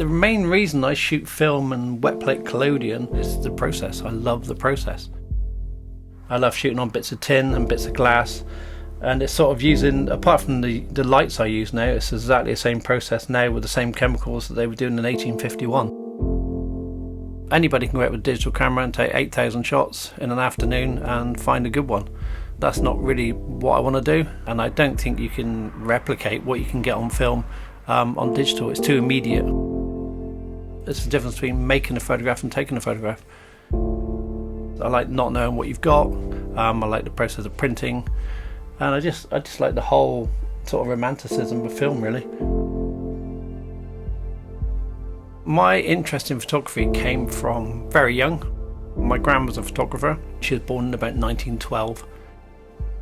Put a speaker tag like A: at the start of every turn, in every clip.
A: main reason I shoot film and wet plate collodion is the process. I love the process. I love shooting on bits of tin and bits of glass, and it's sort of using, apart from the lights I use now, it's exactly the same process now with the same chemicals that they were doing in 1851. Anybody can go out with a digital camera and take 8,000 shots in an afternoon and find a good one. That's not really what I want to do, and I don't think you can replicate what you can get on film on digital. It's too immediate. There's a difference between making a photograph and taking a photograph. I like not knowing what you've got. I like the process of printing, and I just like the whole sort of romanticism of film, really. My interest in photography came from very young. My gran was a photographer. She was born in about 1912.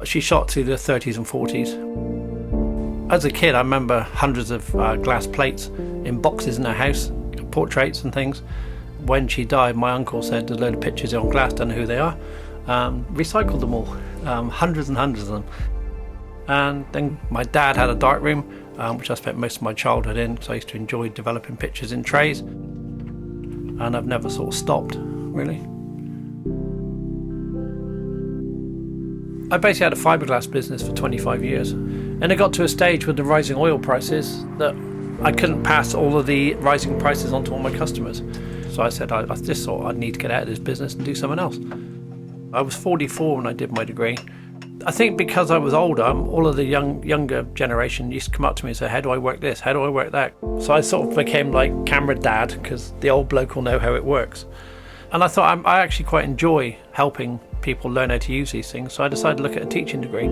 A: She shot through the 30s and 40s. As a kid, I remember hundreds of glass plates in boxes in her house, portraits and things. When she died, my uncle said there's a load of pictures on glass, don't know who they are. Recycled them all, hundreds and hundreds of them. And then my dad had a dark room, which I spent most of my childhood in, because I used to enjoy developing pictures in trays. And I've never sort of stopped, really. I basically had a fiberglass business for 25 years, and it got to a stage with the rising oil prices that I couldn't pass all of the rising prices on to all my customers. So I said I just thought I'd need to get out of this business and do something else. I was 44 when I did my degree. I think because I was older, all of the younger generation used to come up to me and say, how do I work this? How do I work that? So I sort of became like camera dad, because the old bloke will know how it works. And I thought I actually quite enjoy helping people learn how to use these things, so I decided to look at a teaching degree.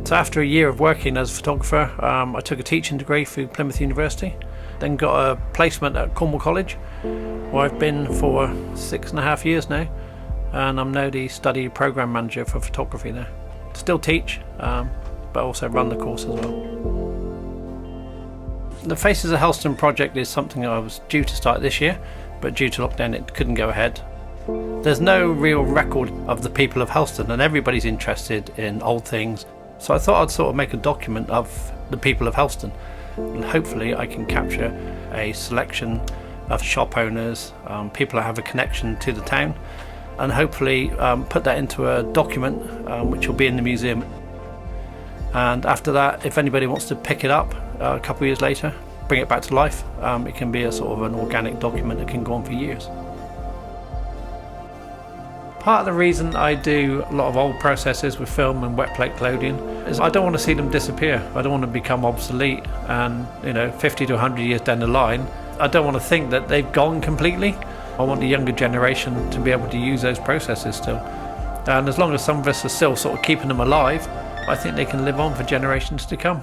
A: So after a year of working as a photographer, I took a teaching degree through Plymouth University, then got a placement at Cornwall College, where I've been for 6.5 years now, and I'm now the study program manager for photography there. Still teach, but also run the course as well. The Faces of Helston project is something I was due to start this year, but due to lockdown it couldn't go ahead. There's no real record of the people of Helston, and everybody's interested in old things, so I thought I'd sort of make a document of the people of Helston, and hopefully I can capture a selection of shop owners, people that have a connection to the town, and hopefully put that into a document which will be in the museum. And after that, if anybody wants to pick it up a couple of years later, bring it back to life, it can be a sort of an organic document that can go on for years. Part of the reason I do a lot of old processes with film and wet plate collodion is I don't want to see them disappear. I don't want to become obsolete, and 50 to 100 years down the line, I don't want to think that they've gone completely. I want the younger generation to be able to use those processes still. And as long as some of us are still sort of keeping them alive, I think they can live on for generations to come.